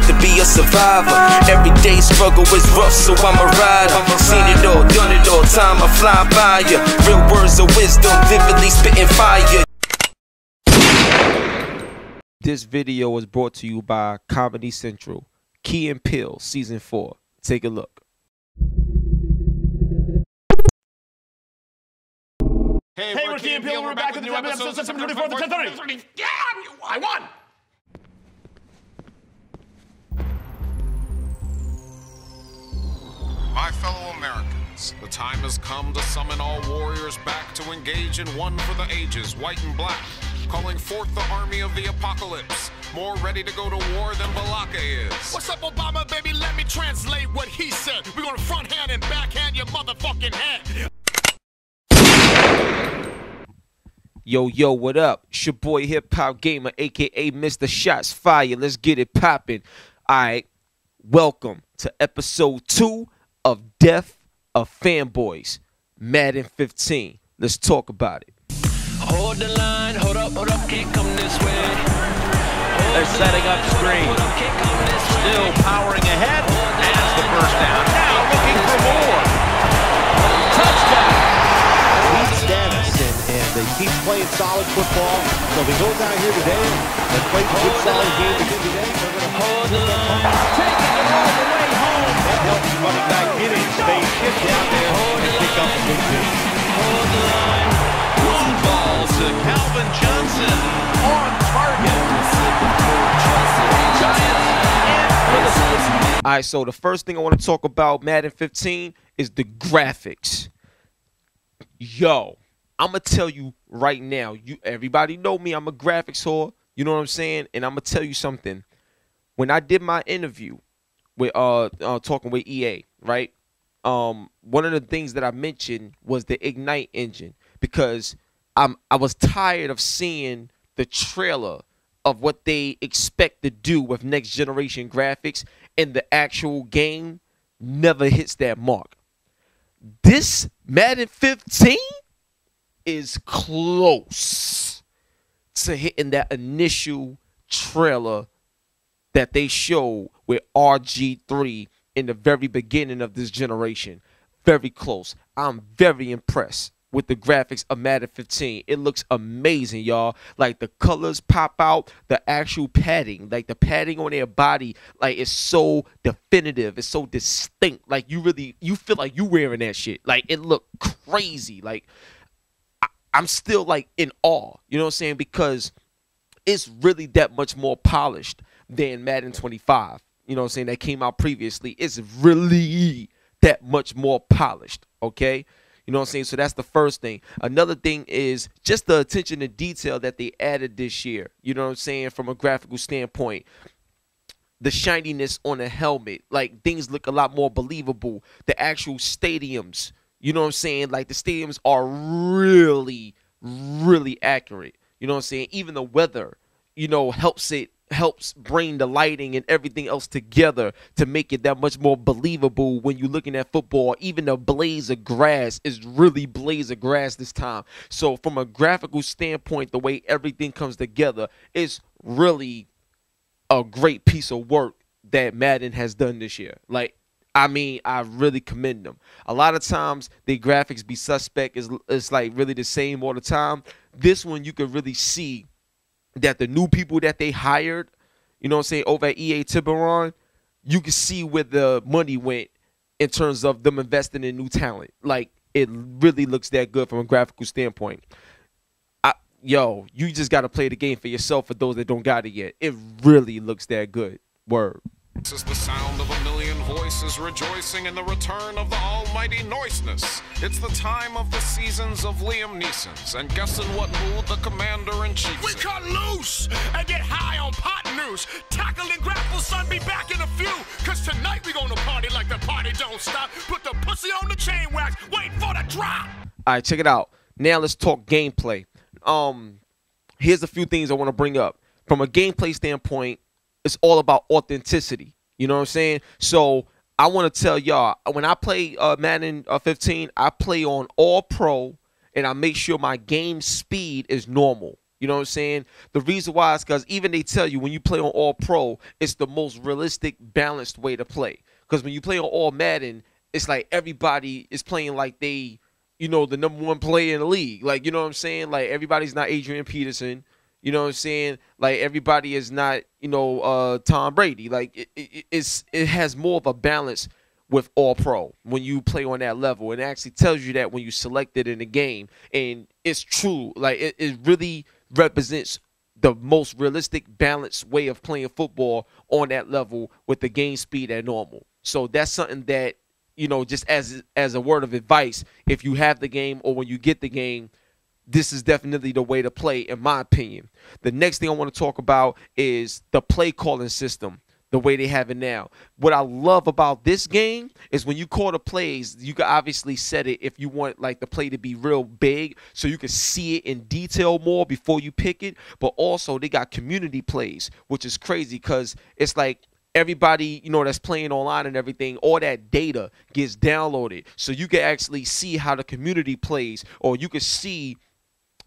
to be a survivor. Everyday struggle is rough, so I'm a rider. Seen it all, done it all, time I fly by ya. Real words of wisdom, vividly spitting fire. This video was brought to you by Comedy Central. Key and Peele Season 4. Take a look. Hey, we're Key and Peele. We're back with the new episode, September 24th, 10:30. Yeah, I won! My fellow Americans, the time has come to summon all warriors back to engage in one for the ages, white and black, calling forth the army of the apocalypse, more ready to go to war than Balaka is. What's up, Obama, baby? Let me translate what he said. We're gonna front hand and backhand your motherfucking head. Yo, what up? It's your boy Hip Hop Gamer, aka Mr. Shots Fire. Let's get it poppin'. Alright, welcome to episode 2 of Death of Fanboys, Madden 15. Let's talk about it. Hold the line, hold up, can't come this way. They're setting up screen. Still powering ahead. Has the first down. Now looking for more. Touchdown. He's Dennis, and he keeps playing solid football. So if he goes out here today and plays a good solid game again today, they're going to hold the line. Taking it all the way home. That helps running back get in space, get down there, and pick up a big hit. Hold the line. Long ball to Calvin Johnson on target. Alright, so the first thing I want to talk about Madden 15 is the graphics. Yo, I'm going to tell you right now, everybody know me, I'm a graphics whore, you know what I'm saying? And I'm going to tell you something. When I did my interview with talking with EA, right? One of the things that I mentioned was the Ignite engine, because I was tired of seeing the trailer of what they expect to do with next generation graphics, and the actual game never hits that mark. This Madden 15 is close to hitting that initial trailer that they showed with RG3 in the very beginning of this generation. Very close. I'm very impressed with the graphics of Madden 15. It looks amazing, y'all. Like, the colors pop out, the actual padding, like the padding on their body, like, it's so definitive, it's so distinct. Like, you feel like you wearing that shit. Like, it looked crazy. Like, I'm still like in awe, you know what I'm saying? Because it's really that much more polished than Madden 25, you know what I'm saying, that came out previously. It's really that much more polished, okay? You know what I'm saying? So that's the first thing. Another thing is just the attention to detail that they added this year. You know what I'm saying? From a graphical standpoint. The shininess on the helmet. Like, things look a lot more believable. The actual stadiums. You know what I'm saying? Like, the stadiums are really, really accurate. You know what I'm saying? Even the weather, you know, helps bring the lighting and everything else together to make it that much more believable when you're looking at football. Even the blaze of grass is really blaze of grass this time. So from a graphical standpoint, the way everything comes together is really a great piece of work that Madden has done this year. Like, I mean, I really commend them. A lot of times, the graphics be suspect. It's like really the same all the time. This one, you can really see that the new people that they hired, you know what I'm saying, over at EA Tiburon, you can see where the money went in terms of them investing in new talent. Like, it really looks that good from a graphical standpoint. Yo, you just got to play the game for yourself for those that don't got it yet. It really looks that good. Word. This is the sound of a million voices rejoicing in the return of the almighty Noiseness. It's the time of the seasons of Liam Neeson's, and guess in what mood the commander-in-chief We cut loose and get high on pot news. Tackle and grapple, son, be back in a few. Cause tonight we gonna party like the party don't stop. Put the pussy on the chain wax, wait for the drop. All right, check it out. Now let's talk gameplay. Here's a few things I want to bring up. From a gameplay standpoint, it's all about authenticity. You know what I'm saying? So I want to tell y'all, when I play Madden 15, I play on all pro, and I make sure my game speed is normal. You know what I'm saying? The reason why is because even they tell you when you play on All Pro, it's the most realistic, balanced way to play. Because when you play on All Madden, it's like everybody is playing like they, the #1 player in the league. Like, you know what I'm saying? Like, everybody's not Adrian Peterson. You know what I'm saying? Like, everybody is not, Tom Brady. Like, it has more of a balance with All Pro when you play on that level. It actually tells you that when you select it in the game. And it's true. Like, it really represents the most realistic, balanced way of playing football on that level with the game speed at normal. So that's something that, just as a word of advice, if you have the game or when you get the game, this is definitely the way to play, in my opinion. The next thing I want to talk about is the play calling system, the way they have it now. What I love about this game is when you call the plays, you can obviously set it if you want like the play to be real big so you can see it in detail more before you pick it. But also they got community plays, which is crazy because it's like everybody, that's playing online and everything, all that data gets downloaded. So you can actually see how the community plays, or you can see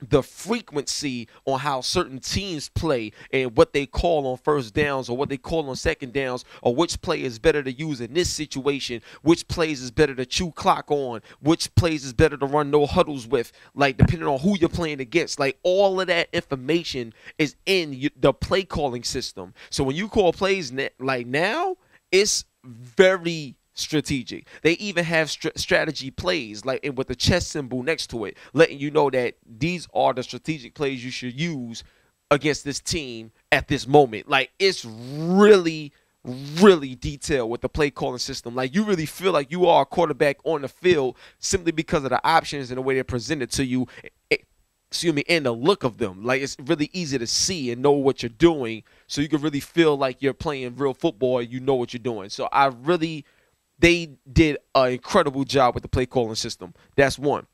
the frequency on how certain teams play and what they call on first downs or what they call on second downs, or which play is better to use in this situation, which plays is better to chew clock on, which plays is better to run no huddles with, like depending on who you're playing against. Like, all of that information is in the play calling system. So when you call plays like now, it's very strategic. They even have strategy plays, like, and with the chess symbol next to it, letting you know that these are the strategic plays you should use against this team at this moment. Like, it's really, really detailed with the play calling system. Like, you really feel like you are a quarterback on the field simply because of the options and the way they're presented to you. And the look of them. Like, it's really easy to see and know what you're doing, so you can really feel like you're playing real football and you know what you're doing. So they did an incredible job with the play calling system. That's one.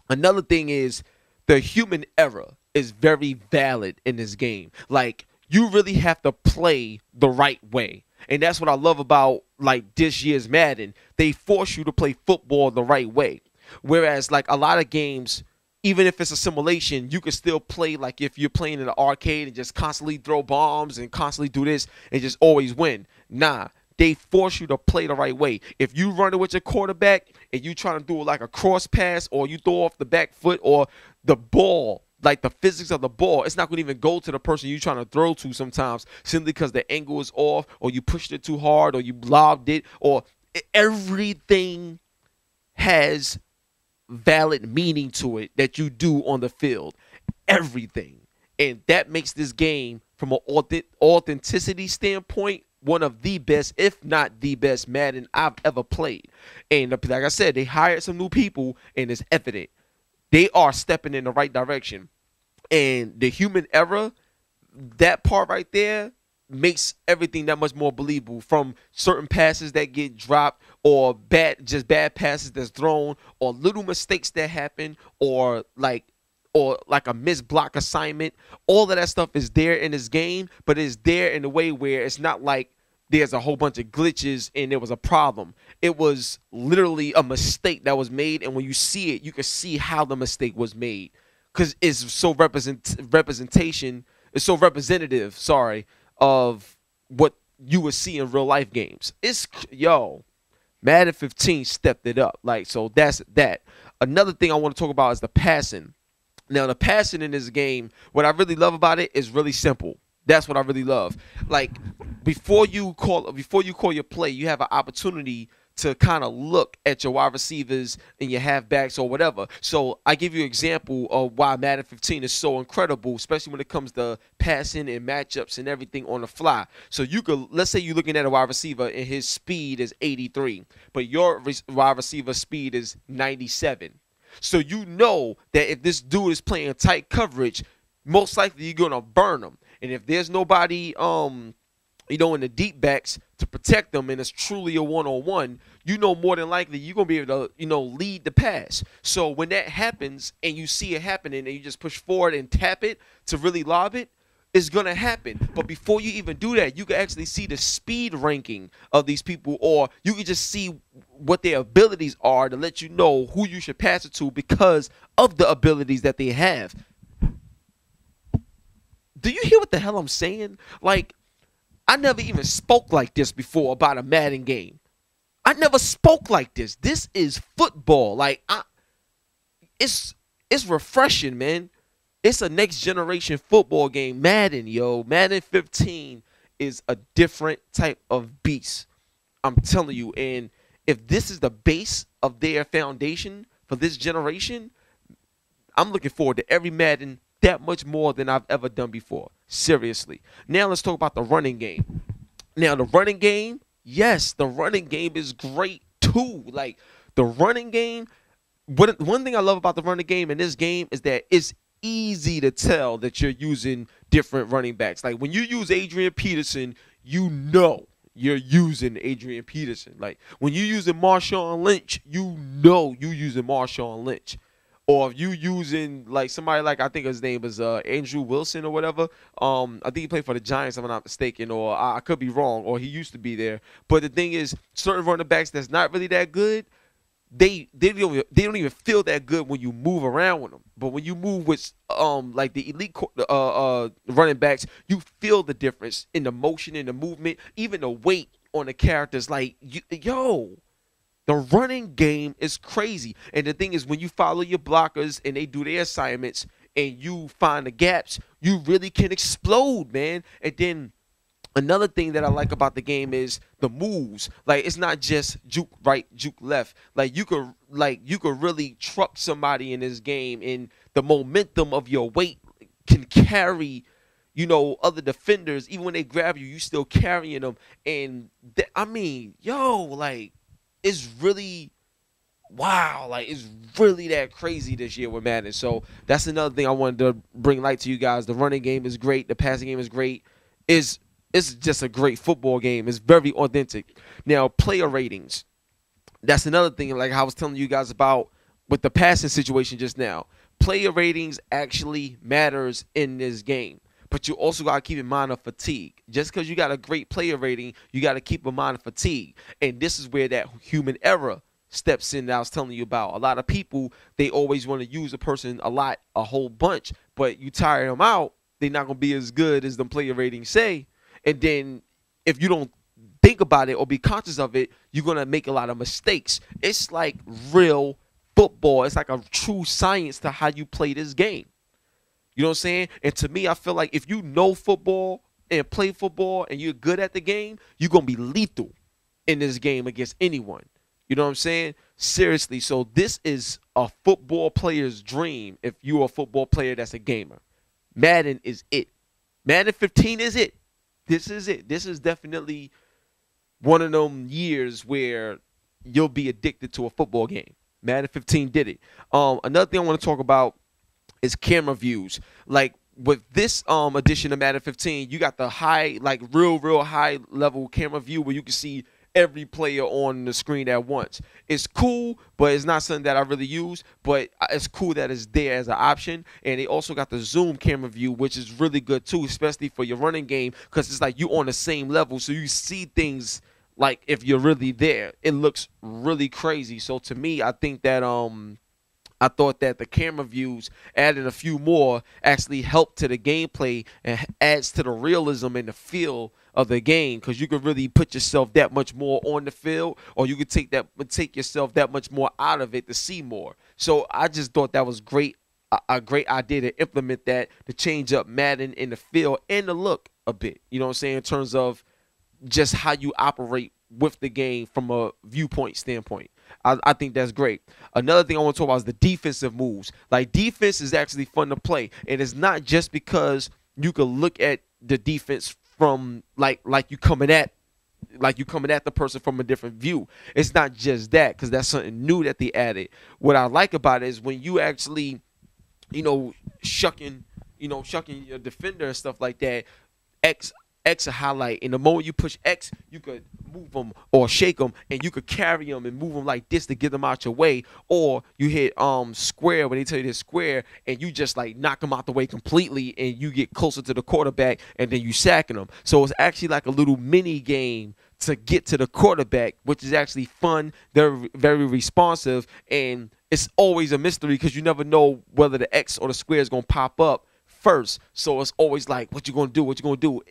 Another thing is the human error is very valid in this game. Like, you really have to play the right way. And that's what I love about, like, this year's Madden. They force you to play football the right way. Whereas, like, a lot of games, even if it's a simulation, you can still play like if you're playing in an arcade and just constantly throw bombs and constantly do this and just always win. Nah. They force you to play the right way. If you run it with your quarterback and you trying to do like a cross pass, or you throw off the back foot, or the ball, like the physics of the ball, it's not going to even go to the person you're trying to throw to sometimes, simply because the angle is off, or you pushed it too hard, or you lobbed it, or everything has valid meaning to it that you do on the field. Everything. And that makes this game, from an authenticity standpoint, one of the best, if not the best, Madden I've ever played. And like I said, they hired some new people, and it's evident they are stepping in the right direction. And the human error, that part right there, makes everything that much more believable, from certain passes that get dropped, or bad passes that's thrown, or little mistakes that happen, or like a missed block assignment. All of that stuff is there in this game, but it's there in a way where it's not like there's a whole bunch of glitches and there was a problem. It was literally a mistake that was made, and when you see it, you can see how the mistake was made, because it's so it's so representative, of what you would see in real life games. Madden 15 stepped it up. Like, so that's that. Another thing I want to talk about is the passing. Now, the passing in this game, what I really love about it is really simple. That's what I really love. Like, before you call your play, you have an opportunity to kind of look at your wide receivers and your halfbacks or whatever. So I give you an example of why Madden 15 is so incredible, especially when it comes to passing and matchups and everything on the fly. So you could, let's say you're looking at a wide receiver and his speed is 83, but your wide receiver speed is 97. So you know that if this dude is playing tight coverage, most likely you're going to burn him. And if there's nobody, in the deep backs to protect them, and it's truly a one-on-one, more than likely you're going to be able to, lead the pass. So when that happens and you see it happening and you just push forward and tap it to really lob it, it's going to happen. But before you even do that, you can actually see the speed ranking of these people, or you can just see what their abilities are to let you know who you should pass it to because of the abilities that they have. Do you hear what the hell I'm saying? Like, I never even spoke like this before about a Madden game. I never spoke like this. This is football. Like, it's refreshing, man. It's a next generation football game. Madden, yo. Madden 15 is a different type of beast. I'm telling you. And if this is the base of their foundation for this generation, I'm looking forward to every Madden that much more than I've ever done before. Seriously. Now let's talk about the running game. Now, the running game, yes, the running game is great too. Like, the running game, one thing I love about the running game in this game is that it's easy to tell that you're using different running backs. Like, when you use Adrian Peterson, you know you're using Adrian Peterson. Like, when you're using Marshawn Lynch, you know you're using Marshawn Lynch. Or if you using like somebody like, I think his name is Andrew Wilson or whatever. I think he played for the Giants, if I'm not mistaken, or I could be wrong, or he used to be there. But the thing is, certain running backs that's not really that good, they don't even feel that good when you move around with them. But when you move with like the elite running backs, you feel the difference in the motion, in the movement, even the weight on the characters. Like, yo. The running game is crazy. And the thing is, when you follow your blockers and they do their assignments and you find the gaps, you really can explode, man. And then another thing that I like about the game is the moves. Like, it's not just juke right, juke left. Like, you could really truck somebody in this game, and the momentum of your weight can carry, you know, other defenders. Even when they grab you, you still carrying them. And I mean, yo, like, it's really, wow, like, it's really that crazy this year with Madden. So that's another thing I wanted to bring light to you guys. The running game is great. The passing game is great. It's just a great football game. It's very authentic. Now, player ratings. That's another thing, like I was telling you guys about with the passing situation just now. Player ratings actually matters in this game. But you also got to keep in mind of fatigue. Just because you got a great player rating, you got to keep in mind of fatigue. And this is where that human error steps in that I was telling you about. A lot of people, they always want to use a person a whole bunch. But you tire them out, they're not going to be as good as the player ratings say. And then if you don't think about it or be conscious of it, you're going to make a lot of mistakes. It's like real football. It's like a true science to how you play this game. You know what I'm saying? And to me, I feel like if you know football and play football and you're good at the game, you're going to be lethal in this game against anyone. You know what I'm saying? Seriously. So this is a football player's dream if you're a football player that's a gamer. Madden is it. Madden 15 is it. This is it. This is definitely one of them years where you'll be addicted to a football game. Madden 15 did it. Another thing I want to talk about is camera views. Like, with this edition of Madden 15, you got the high, like real high level camera view where you can see every player on the screen at once. It's cool, but it's not something that I really use, but it's cool that it's there as an option. And they also got the zoom camera view, which is really good too, especially for your running game, because it's like you on the same level, so you see things like if you're really there. It looks really crazy. So to me, I think that I thought that the camera views, adding a few more, actually helped to the gameplay and adds to the realism and the feel of the game, because you could really put yourself that much more on the field, or you could take yourself that much more out of it to see more. So I just thought that was great, a great idea to implement that, to change up Madden in the feel and the look a bit. You know what I'm saying? In terms of just how you operate with the game from a viewpoint standpoint. I think that's great. Another thing I want to talk about is the defensive moves. Like, defense is actually fun to play, and it's not just because you can look at the defense from like you coming at the person from a different view. It's not just that, because that's something new that they added. What I like about it is when you actually, shucking your defender and stuff like that. X a highlight. In the moment you push X, you could move them or shake them, and you could carry them and move them like this to get them out your way. Or you hit square when they tell you this square, and you just like knock them out the way completely, and you get closer to the quarterback, and then you sacking them. So it's actually like a little mini game to get to the quarterback, which is actually fun. They're very responsive, and it's always a mystery because you never know whether the X or the square is gonna pop up first. So it's always like, what you gonna do? What you gonna do?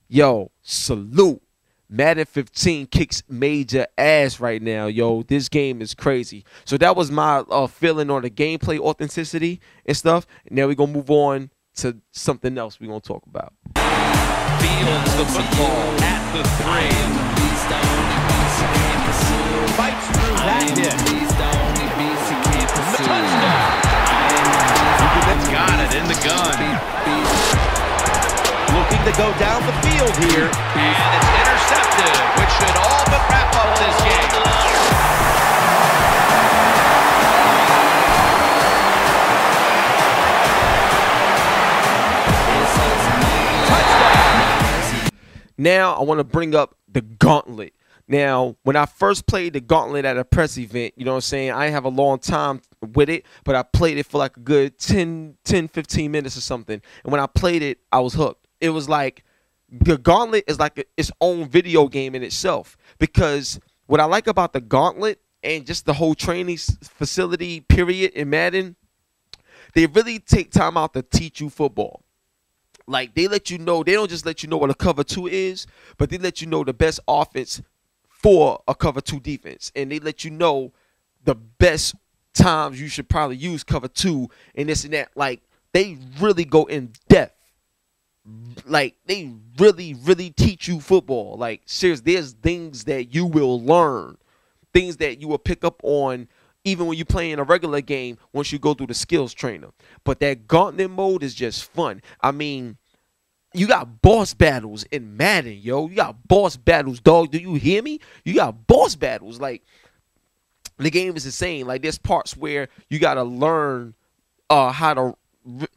Yo, salute. Madden 15 kicks major ass right now, yo. This game is crazy. So that was my feeling on the gameplay authenticity and stuff. And now we're going to move on to something else we're going to talk about. Fields the football at the 3. Fights through that hit. Touchdown. Got it in the gun. Looking to go down the field here. And it's intercepted, which should all but wrap up this game. Touchdown. Now I want to bring up the Gauntlet. Now, when I first played the Gauntlet at a press event, you know what I'm saying, I didn't have a long time with it, but I played it for like a good 10, 15 minutes or something. And when I played it, I was hooked. It was like the Gauntlet is like its own video game in itself, because what I like about the Gauntlet and just the whole training facility period in Madden, they really take time out to teach you football. Like, they let you know, they don't just let you know what a cover 2 is, but they let you know the best offense for a cover 2 defense, and they let you know the best times you should probably use cover 2 and this and that. Like, they really go in depth. Like, they really teach you football. Like, seriously, there's things that you will learn, things that you will pick up on even when you're playing a regular game once you go through the skills trainer. But that Gauntlet mode is just fun. I mean, you got boss battles in Madden, yo. You got boss battles, dog. Do you hear me? You got boss battles. Like, the game is insane. Like, there's parts where you got to learn how to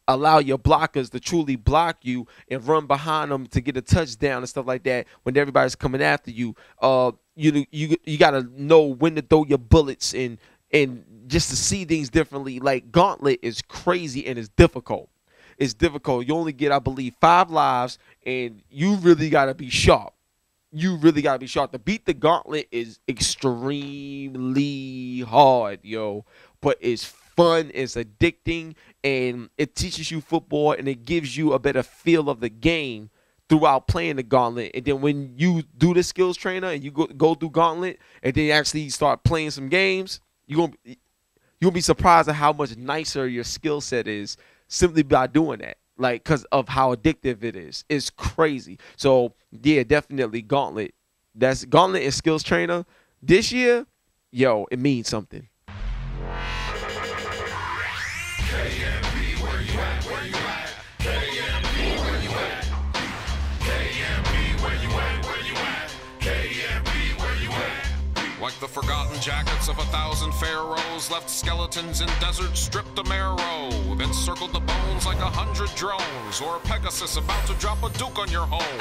allow your blockers to truly block you and run behind them to get a touchdown and stuff like that when everybody's coming after you. You got to know when to throw your bullets and just to see things differently. Like, Gauntlet is crazy and it's difficult. It's difficult. You only get, I believe, 5 lives, and you really got to be sharp. You really got to be sharp. To beat the Gauntlet is extremely hard, yo. But it's fun, it's addicting, and it teaches you football, and it gives you a better feel of the game throughout playing the Gauntlet. And then when you do the skills trainer and you go through Gauntlet and then actually start playing some games, you're gonna be surprised at how much nicer your skill set is simply by doing that. Like, because of how addictive it is. It's crazy. So, yeah, definitely Gauntlet. That's Gauntlet and skills trainer this year. Yo, it means something. Like the forgotten jackets of 1,000 pharaohs, left skeletons in deserts stripped to marrow, then circled the bones like 100 drones, or a Pegasus about to drop a Duke on your home.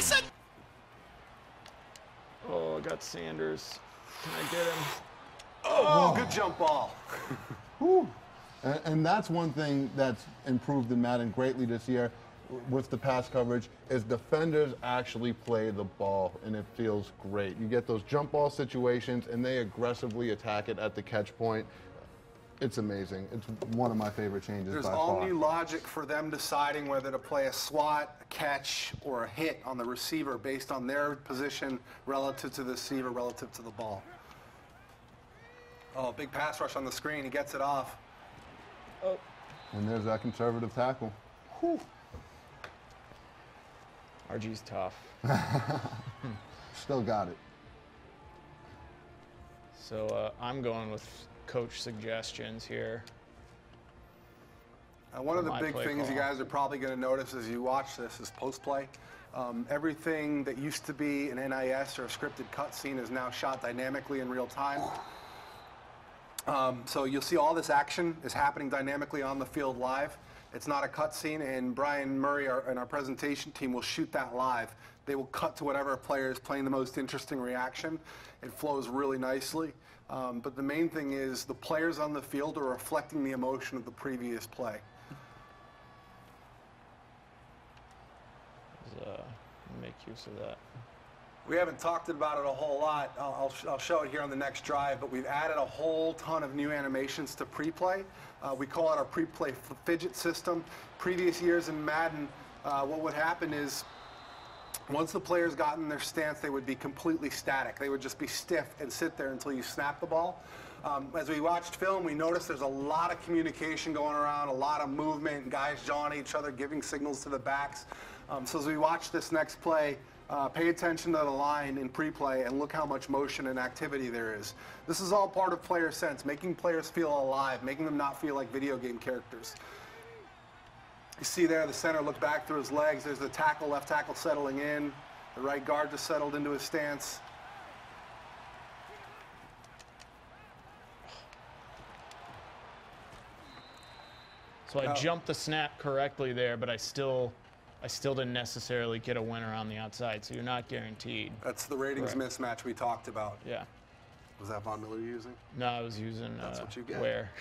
Oh, I got Sanders. Can I get him? Oh, good jump ball. Whew. And that's one thing that's improved in Madden greatly this year with the pass coverage is defenders actually play the ball, and it feels great. You get those jump ball situations, and they aggressively attack it at the catch point. It's amazing. It's one of my favorite changes by far. There's all new logic for them deciding whether to play a swat, a catch, or a hit on the receiver based on their position relative to the receiver, relative to the ball. Oh, big pass rush on the screen. He gets it off. Oh. And there's that conservative tackle. Whew. RG's tough. Still got it. So I'm going with coach suggestions here. One of the big things you guys are probably going to notice as you watch this is post-play. Everything that used to be an NIS or a scripted cutscene is now shot dynamically in real time. So you'll see all this action is happening dynamically on the field live. It's not a cutscene, and Brian Murray and our presentation team will shoot that live. They will cut to whatever player is playing the most interesting reaction. It flows really nicely. But the main thing is the players on the field are reflecting the emotion of the previous play. Make use of that. We haven't talked about it a whole lot. I'll show it here on the next drive, but we've added a whole ton of new animations to pre-play. We call it our pre-play fidget system. Previous years in Madden, what would happen is once the players got in their stance, they would be completely static. They would just be stiff and sit there until you snap the ball. As we watched film, we noticed there's a lot of communication going around, a lot of movement, guys jawing at each other, giving signals to the backs. So as we watch this next play, pay attention to the line in pre-play and look how much motion and activity there is. This is all part of player sense, making players feel alive, making them not feel like video game characters. You see there, the center looked back through his legs. There's the tackle, left tackle settling in. The right guard just settled into his stance. So I jumped the snap correctly there, but I still didn't necessarily get a winner on the outside, so you're not guaranteed. That's the ratings mismatch we talked about. Yeah. Was that Von Miller you're using? No, I was using That's what you get. Where.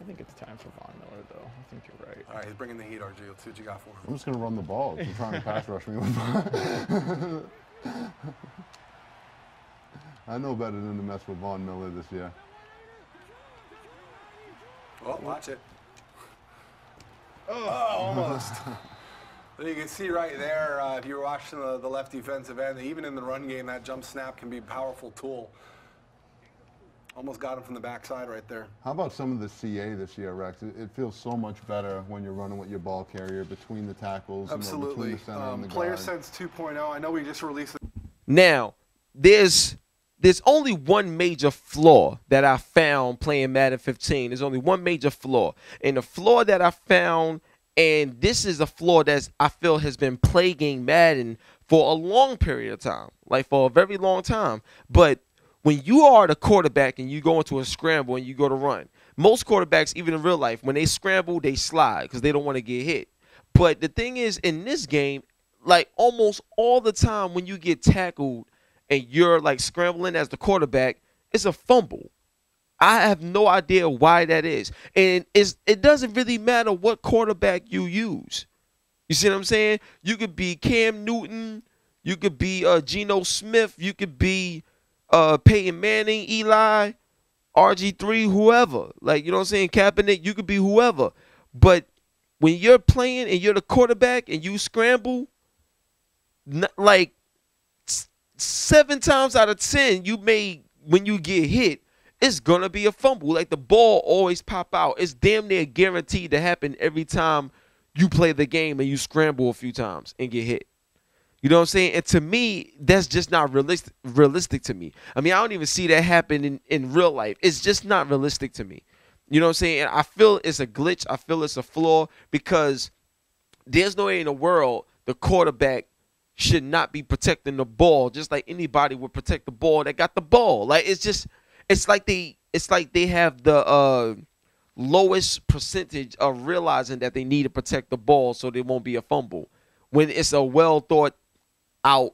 I think it's time for Von Miller, though. I think you're right. All right, he's bringing the heat, RG. Let's see what you got for him. I'm just going to run the ball. If you're trying to pass rush me. I know better than to mess with Von Miller this year. Oh, watch it. Oh, almost. But you can see right there, if you were watching the left defensive end, even in the run game, that jump snap can be a powerful tool. Almost got him from the backside right there. How about some of the CA this year, Rex? It feels so much better when you're running with your ball carrier between the tackles. Absolutely. You know, between the center and the Player guard. Sense 2.0. I know we just released it. Now, there's only one major flaw that I found playing Madden 15. There's only one major flaw. And the flaw that I found, and this is a flaw that I feel has been plaguing Madden for a long period of time, like for a very long time. But when you are the quarterback and you go into a scramble and you go to run, most quarterbacks, even in real life, when they scramble, they slide because they don't want to get hit. But the thing is, in this game, like almost all the time when you get tackled and you're like scrambling as the quarterback, it's a fumble. I have no idea why that is. And it doesn't really matter what quarterback you use. You see what I'm saying? You could be Cam Newton. You could be Geno Smith. You could be Peyton Manning, Eli, RG3, whoever. Like, you know what I'm saying? Kaepernick, you could be whoever. But when you're playing and you're the quarterback and you scramble, like 7 times out of 10, when you get hit, it's going to be a fumble. Like, the ball always pop out. It's damn near guaranteed to happen every time you play the game and you scramble a few times and get hit. You know what I'm saying? And to me, that's just not realistic to me. I mean, I don't even see that happen in real life. It's just not realistic to me. You know what I'm saying? And I feel it's a glitch. I feel it's a flaw because there's no way in the world the quarterback should not be protecting the ball just like anybody would protect the ball that got the ball. Like, it's like they have the lowest percentage of realizing that they need to protect the ball so there won't be a fumble. When it's a well thought out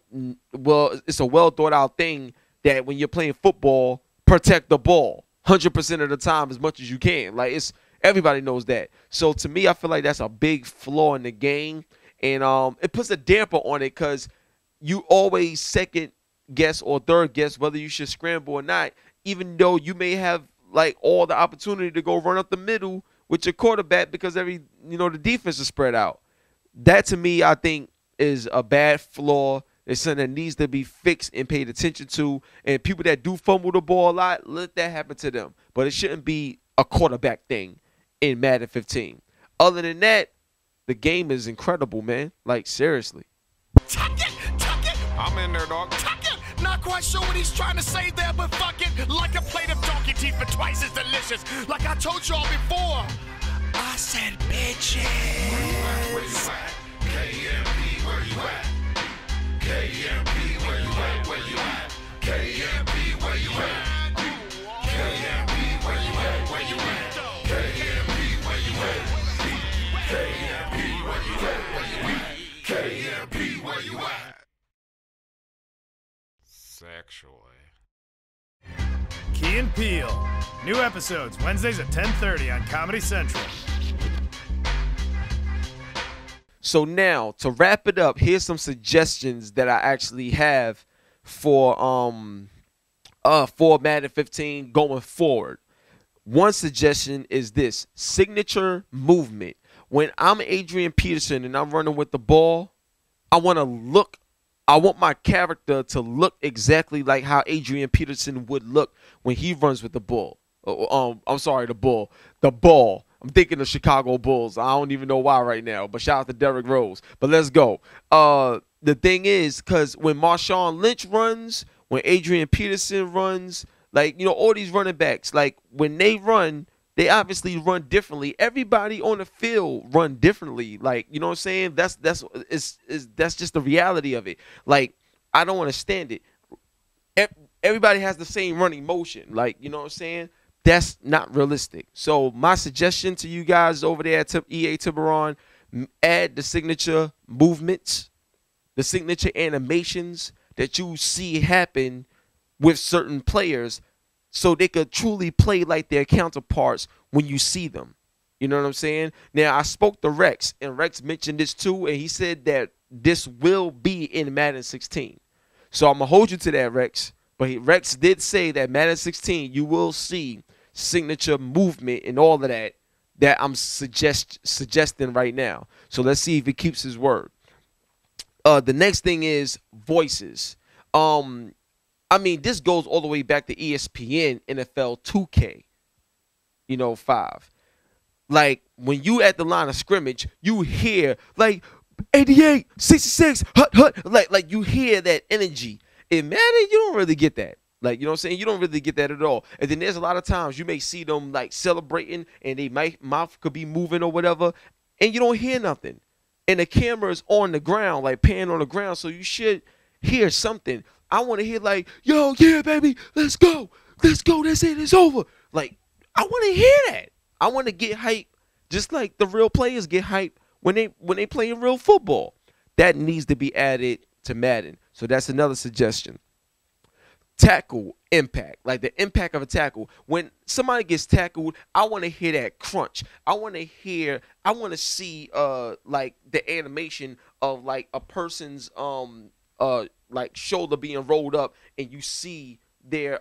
thing that when you're playing football, protect the ball 100% of the time as much as you can. Like, everybody knows that. So to me, I feel like that's a big flaw in the game, and it puts a damper on it because you always second guess or third guess whether you should scramble or not, even though you may have like all the opportunity to go run up the middle with your quarterback because the defense is spread out. That to me, I think, is a bad flaw. It's something that needs to be fixed and paid attention to. And people that do fumble the ball a lot, let that happen to them. But it shouldn't be a quarterback thing in Madden 15. Other than that, the game is incredible, man. Like, seriously. Tuck it, tuck it. I'm in there, dog. Tuck it. Not quite sure what he's trying to say there, but fuck it. Like a plate of donkey teeth, but twice as delicious. Like I told y'all before. I said bitches. Where you at? KMP, where you at? KMP, where you at? Where you at? KMP, where you at? KMP, where you at? Where you at? KMP, where you at? KMP, where you at? Where you at? KMP, where you at? Sexually. Key and Peele. New episodes Wednesdays at 10:30 on Comedy Central. So now to wrap it up, here's some suggestions that I actually have for Madden 15 going forward. One suggestion is this: signature movement. When I'm Adrian Peterson and I'm running with the ball, I want my character to look exactly like how Adrian Peterson would look when he runs with the ball. I'm sorry, the ball. The ball. I'm thinking of Chicago Bulls. I don't even know why right now, but shout out to Derrick Rose. But let's go. The thing is, because when Marshawn Lynch runs, when Adrian Peterson runs, like, all these running backs, like, when they run, they obviously run differently. Everybody on the field run differently. Like, you know what I'm saying? That's just the reality of it. Like, I don't understand it. Everybody has the same running motion. Like, you know what I'm saying? That's not realistic. So my suggestion to you guys over there at EA Tiburon, add the signature movements, the signature animations that you see happen with certain players, so they could truly play like their counterparts when you see them. You know what I'm saying? Now, I spoke to Rex, and Rex mentioned this too, and he said that this will be in Madden 16. So I'm going to hold you to that, Rex. But Rex did say that Madden 16, you will see signature movement and all of that I'm suggesting right now. So let's see if he keeps his word. The next thing is voices. I mean, this goes all the way back to ESPN, NFL 2K, 5. Like, when you at the line of scrimmage, you hear, like, 88, 66, hut. Like you hear that energy. In Madden, you don't really get that. Like, you know what I'm saying? You don't really get that at all. And then there's a lot of times you may see them, like, celebrating, and they mouth could be moving or whatever, and you don't hear nothing. And the camera's on the ground, like, pan on the ground, so you should hear something. I want to hear, like, yo, yeah, baby, let's go. That's it, it's over. Like, I want to hear that. I want to get hype just like the real players get hype when they play in real football. That needs to be added to Madden. So that's another suggestion. Tackle impact, like the impact of a tackle. When somebody gets tackled, I want to hear that crunch. I want to see like the animation of like a person's like shoulder being rolled up, and you see their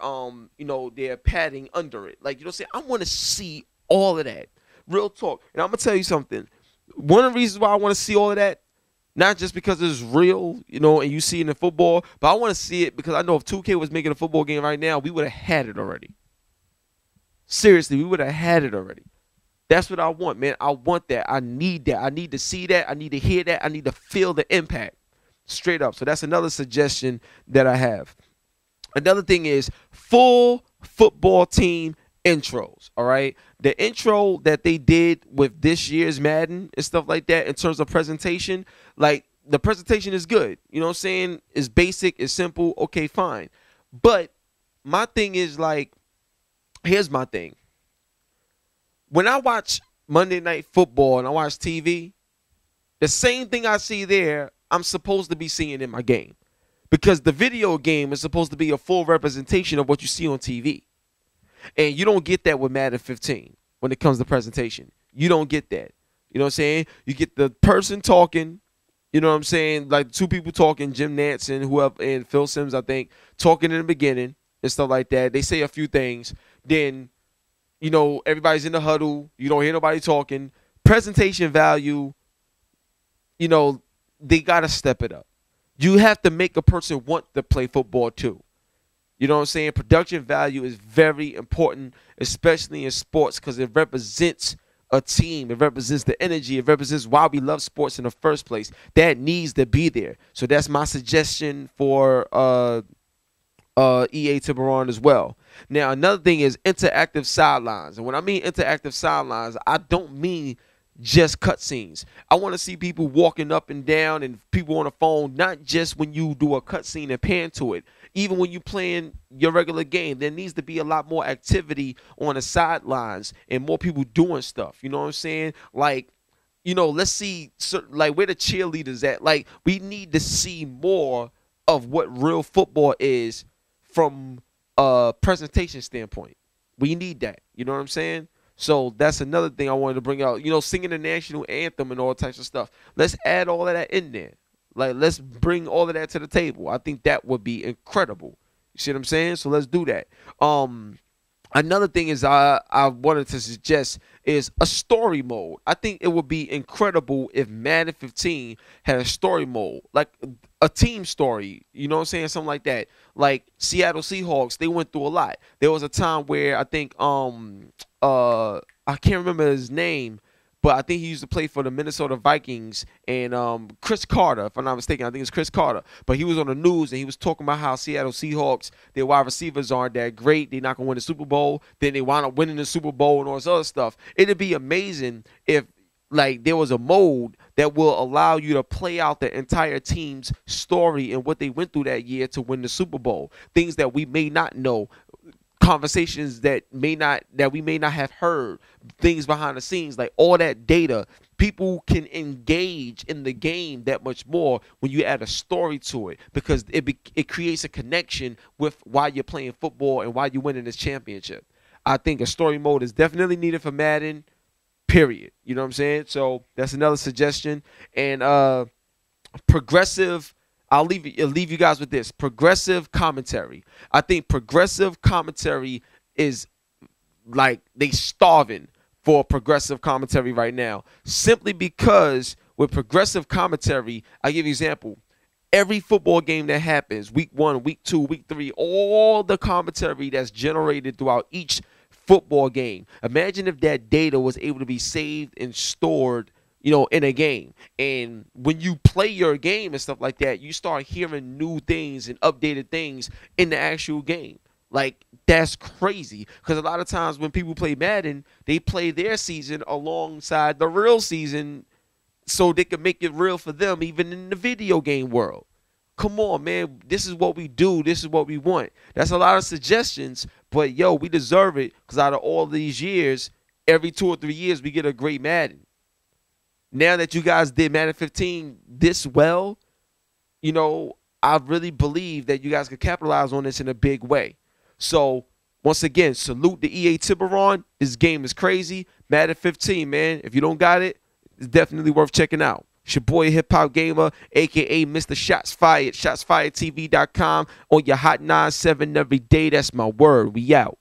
their padding under it. Like, you know what I'm saying? I want to see all of that. Real talk. And I'm gonna tell you something. One of the reasons why I want to see all of that, not just because it's real, and you see it in football, but I want to see it because I know if 2K was making a football game right now, we would have had it already. Seriously, we would have had it already. That's what I want, man. I want that. I need that. I need to see that. I need to hear that. I need to feel the impact. Straight up. So that's another suggestion that I have. Another thing is full football team intros, all right? The intro that they did with this year's Madden and stuff like that in terms of presentation, like, the presentation is good. You know what I'm saying? It's basic, it's simple, okay, fine. But my thing is, like, here's my thing. When I watch Monday Night Football and I watch TV, the same thing I see there, I'm supposed to be seeing in my game. Because the video game is supposed to be a full representation of what you see on TV. And you don't get that with Madden 15 when it comes to presentation. You don't get that. You know what I'm saying? You get the person talking, you know what I'm saying? Like two people talking, Jim Nantz and whoever, and Phil Simms, I think, talking in the beginning and stuff like that. They say a few things. Then, everybody's in the huddle. You don't hear nobody talking. Presentation value, they got to step it up. You have to make a person want to play football too. You know what I'm saying? Production value is very important, especially in sports, because it represents a team. It represents the energy. It represents why we love sports in the first place. That needs to be there. So that's my suggestion for EA Tiburon as well. Now, another thing is interactive sidelines. And when I mean interactive sidelines, I don't mean just cutscenes. I want to see people walking up and down and people on the phone, not just when you do a cutscene and pan to it. Even when you're playing your regular game, there needs to be a lot more activity on the sidelines and more people doing stuff. You know what I'm saying? Like, let's see, like, where the cheerleaders at. Like, we need to see more of what real football is from a presentation standpoint. We need that. You know what I'm saying? So that's another thing I wanted to bring out. You know, singing the national anthem and all types of stuff. Let's add all of that in there. Like, let's bring all of that to the table. I think that would be incredible. You see what I'm saying? So let's do that. Another thing is I wanted to suggest is a story mode. I think it would be incredible if Madden 15 had a story mode, like a team story. You know what I'm saying? Something like that. Like Seattle Seahawks, they went through a lot. There was a time where I think I can't remember his name, but I think he used to play for the Minnesota Vikings, and Chris Carter, if I'm not mistaken. I think it's Chris Carter. But he was on the news, and he was talking about how Seattle Seahawks, their wide receivers aren't that great. They're not going to win the Super Bowl. Then they wound up winning the Super Bowl and all this other stuff. It'd be amazing if, like, there was a mode that will allow you to play out the entire team's story and what they went through that year to win the Super Bowl. Things that we may not know. Conversations that we may not have heard, things behind the scenes, like all that data. People can engage in the game that much more when you add a story to it, because it creates a connection with why you're playing football and why you're winning this championship. I think a story mode is definitely needed for Madden, period. You know what I'm saying? So that's another suggestion. And progressive, I'll leave you guys with this. Progressive commentary. I think progressive commentary is like they starving for progressive commentary right now. Simply because with progressive commentary, I'll give you an example. Every football game that happens, week 1, week 2, week 3, all the commentary that's generated throughout each football game. Imagine if that data was able to be saved and stored, you know, in a game. And when you play your game and stuff like that, you start hearing new things and updated things in the actual game. Like, that's crazy. Because a lot of times when people play Madden, they play their season alongside the real season so they can make it real for them, even in the video game world. Come on, man. This is what we do. This is what we want. That's a lot of suggestions, but, yo, we deserve it, because out of all these years, every 2 or 3 years, we get a great Madden. Now that you guys did Madden 15 this well, you know, I really believe that you guys could capitalize on this in a big way. So, once again, salute the EA Tiburon. This game is crazy. Madden 15, man. If you don't got it, it's definitely worth checking out. It's your boy Hip Hop Gamer, a.k.a. Mr. Shots Fired. ShotsFiredTV.com on your Hot 97 every day. That's my word. We out.